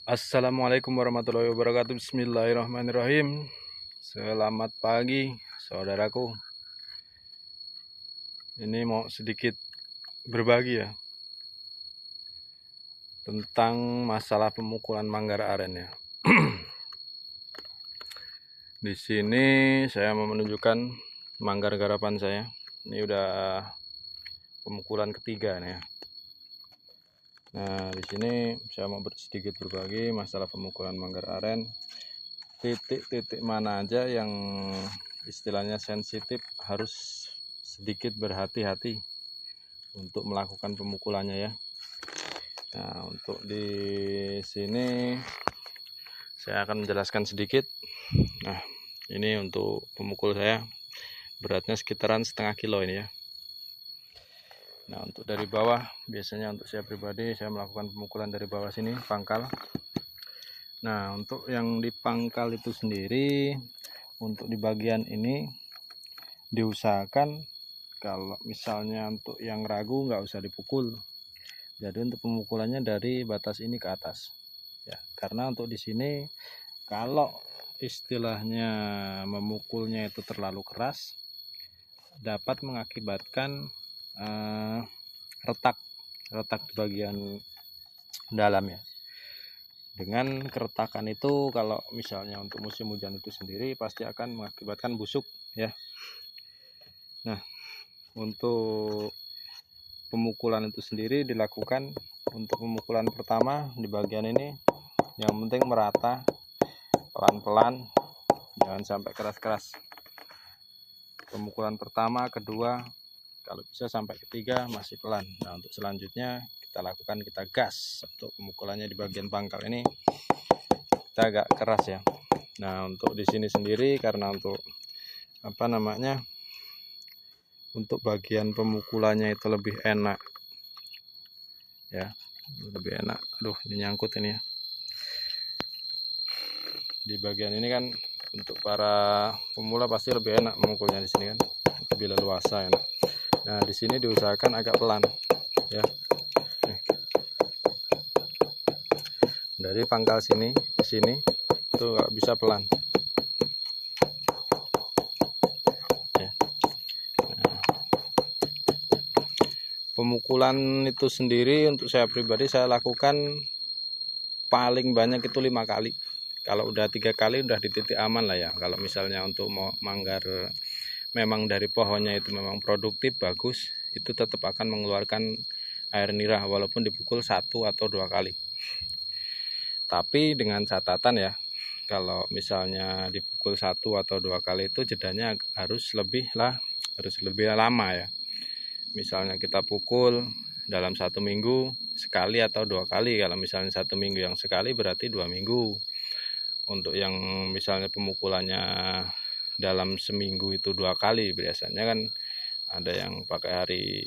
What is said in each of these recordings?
Assalamualaikum warahmatullahi wabarakatuh. Bismillahirrahmanirrahim. Selamat pagi, saudaraku. Ini mau sedikit berbagi ya tentang masalah pemukulan manggar aren ya. Di sini saya mau menunjukkan manggar garapan saya. Ini udah pemukulan ketiga nih ya. Nah, di sini saya mau sedikit berbagi masalah pemukulan manggar aren. Titik-titik mana aja yang istilahnya sensitif, harus sedikit berhati-hati untuk melakukan pemukulannya ya. Nah, untuk di sini saya akan menjelaskan sedikit. Nah, ini untuk pemukul saya, beratnya sekitaran setengah kilo ini ya. Nah, untuk dari bawah, biasanya untuk saya pribadi saya melakukan pemukulan dari bawah sini, pangkal. Nah, untuk yang di pangkal itu sendiri, untuk di bagian ini diusahakan kalau misalnya untuk yang ragu nggak usah dipukul. Jadi untuk pemukulannya dari batas ini ke atas ya, karena untuk di sini kalau istilahnya memukulnya itu terlalu keras dapat mengakibatkan retak di bagian dalam ya. Dengan keretakan itu kalau misalnya untuk musim hujan itu sendiri pasti akan mengakibatkan busuk ya. Nah, untuk pemukulan itu sendiri dilakukan untuk pemukulan pertama di bagian ini, yang penting merata, pelan-pelan, jangan sampai keras-keras. Pemukulan pertama, kedua, kalau bisa sampai ketiga masih pelan. Nah, untuk selanjutnya kita gas. Untuk pemukulannya di bagian pangkal ini kita agak keras ya. Nah, untuk di sini sendiri karena untuk untuk bagian pemukulannya itu lebih enak ya, lebih enak. Aduh, ini nyangkut ini ya. Di bagian ini kan untuk para pemula pasti lebih enak memukulnya di sini kan, lebih leluasa enak. Nah, di sini diusahakan agak pelan ya. Dari pangkal sini ke sini itu nggak bisa pelan ya. Nah, pemukulan itu sendiri untuk saya pribadi saya lakukan paling banyak itu 5 kali. Kalau udah 3 kali udah di titik aman lah ya. Kalau misalnya untuk mau manggar memang dari pohonnya itu memang produktif bagus, itu tetap akan mengeluarkan air nirah walaupun dipukul 1 atau 2 kali. Tapi dengan catatan ya, kalau misalnya dipukul 1 atau 2 kali itu jedanya harus lebih lama ya. Misalnya kita pukul dalam 1 minggu sekali atau 2 kali. Kalau misalnya 1 minggu yang sekali berarti 2 minggu. Untuk yang misalnya pemukulannya dalam seminggu itu 2 kali, biasanya kan ada yang pakai hari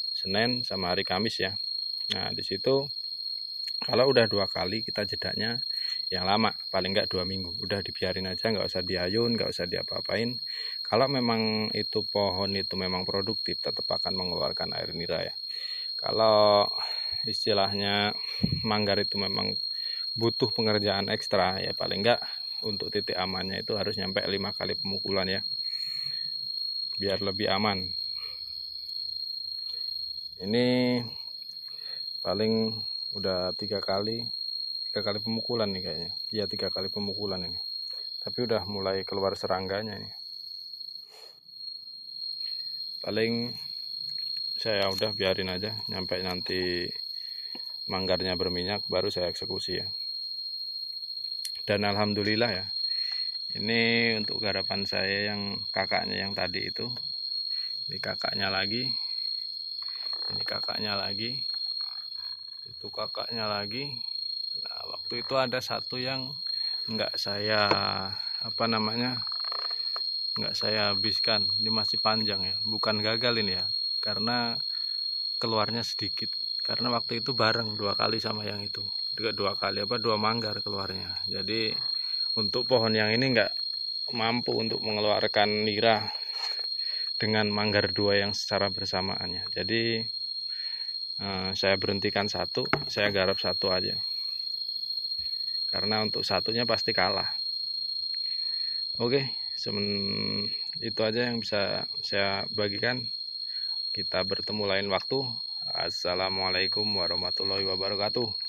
Senin sama hari Kamis ya. Nah, di situ kalau udah 2 kali kita jedanya yang lama, paling enggak 2 minggu. Udah dibiarin aja, nggak usah diayun, nggak usah diapa-apain. Kalau memang itu pohon itu memang produktif, tetap akan mengeluarkan air nira ya. Kalau istilahnya manggar itu memang butuh pengerjaan ekstra ya, paling enggak untuk titik amannya itu harus nyampe 5 kali pemukulan ya, biar lebih aman. Ini paling udah 3 kali pemukulan nih kayaknya ya, 3 kali pemukulan ini, tapi udah mulai keluar serangganya ini. Paling saya udah biarin aja nyampe nanti manggarnya berminyak baru saya eksekusi ya. Dan alhamdulillah ya, ini untuk garapan saya yang kakaknya yang tadi itu, ini kakaknya lagi, ini kakaknya lagi, itu kakaknya lagi. Nah, waktu itu ada satu yang nggak saya nggak saya habiskan, ini masih panjang ya, bukan gagal ini ya, karena keluarnya sedikit, karena waktu itu bareng 2 kali sama yang itu, 2 manggar keluarnya. Jadi untuk pohon yang ini nggak mampu untuk mengeluarkan nira dengan manggar 2 yang secara bersamaannya. Jadi saya berhentikan 1, saya garap 1 aja. karena untuk satunya pasti kalah. Oke, itu aja yang bisa saya bagikan. Kita bertemu lain waktu. Assalamualaikum warahmatullahi wabarakatuh.